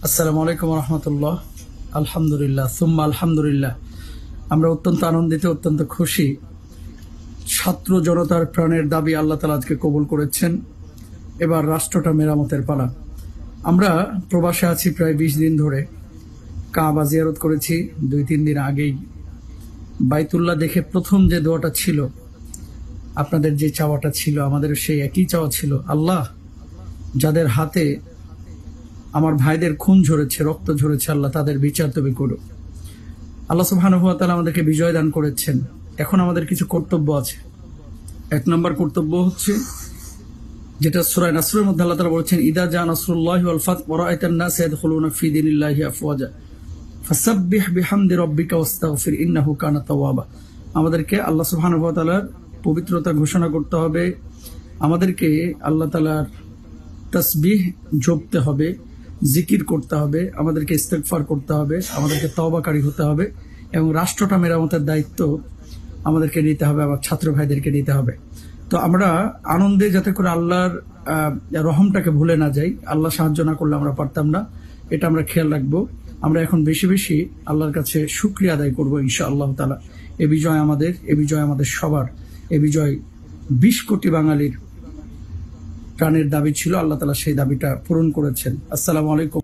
আসসালামু আলাইকুম রহমতুল্লাহ। আলহামদুলিল্লাহ সুম্মা আলহামদুলিল্লাহ। আমরা অত্যন্ত আনন্দিত, অত্যন্ত খুশি। ছাত্র জনতার প্রাণের দাবি আল্লাহ তাআলা আজকে কবুল করেছেন। এবার রাষ্ট্রটা মেরামতের পালা। আমরা প্রবাসে আছি প্রায় 20 দিন ধরে। কাবা জিয়ারত করেছি 2-3 দিন আগেই। বাইতুল্লাহ দেখে প্রথম যে দোয়াটা ছিল, আপনাদের যে চাওয়াটা ছিল, আমাদের সেই একই চাওয়া ছিল, আল্লাহ যাদের হাতে আমার ভাইদের খুন ঝরেছে, রক্ত ঝরেছে, আল্লাহ তাদের বিচার তুমি করো। আল্লাহ সুবহানাহু ওয়া তাআলা আমাদেরকে বিজয় দান করেছেন। এখন আমাদের কিছু কর্তব্য আছে। 1 নম্বর কর্তব্য হচ্ছে, যেটা সূরা নাসরের মধ্যে আল্লাহ তাআলা বলেছেন, ইদা জা নাসরুল্লাহি ওয়াল ফাত ওয়া রাআইতান নাস ইয়াদখুলুনা ফি দীনিল্লাহি আফওয়াজা ফাসাব্বিহ বিহামদি রাব্বিকা ওয়াস্তাগফির ইন্নাহু কানা তাওয়াবা। আমাদেরকে আল্লাহ সুবহানাহু ওয়া তাআলার পবিত্রতা ঘোষণা করতে হবে। আমাদেরকে আল্লাহ তাআলার তাসবিহ জপতে হবে, জিকির করতে হবে, আমাদেরকে ইস্তেগফার করতে হবে, আমাদেরকে তওবাকারী হতে হবে, এবং রাষ্ট্রটা মেরামতের দায়িত্ব আমাদেরকে নিতে হবে, আমার ছাত্র ভাইদেরকে নিতে হবে। তো আমরা আনন্দে যাতে করে আল্লাহর রহমটাকে ভুলে না যাই, আল্লাহ সাহায্য না করলে আমরা পারতাম না, এটা আমরা খেয়াল রাখবো। আমরা এখন বেশি বেশি আল্লাহর কাছে শুকরিয়া আদায় করবো ইনশাআল্লাহ তাআলা। এ বিজয় আমাদের, এ বিজয় আমাদের সবার, এ বিজয় 20 কোটি বাঙালির প্রাণের দাবি ছিল। আল্লাহ তাআলা সেই দাবিটা পূরণ করেছেন। আসসালামু আলাইকুম।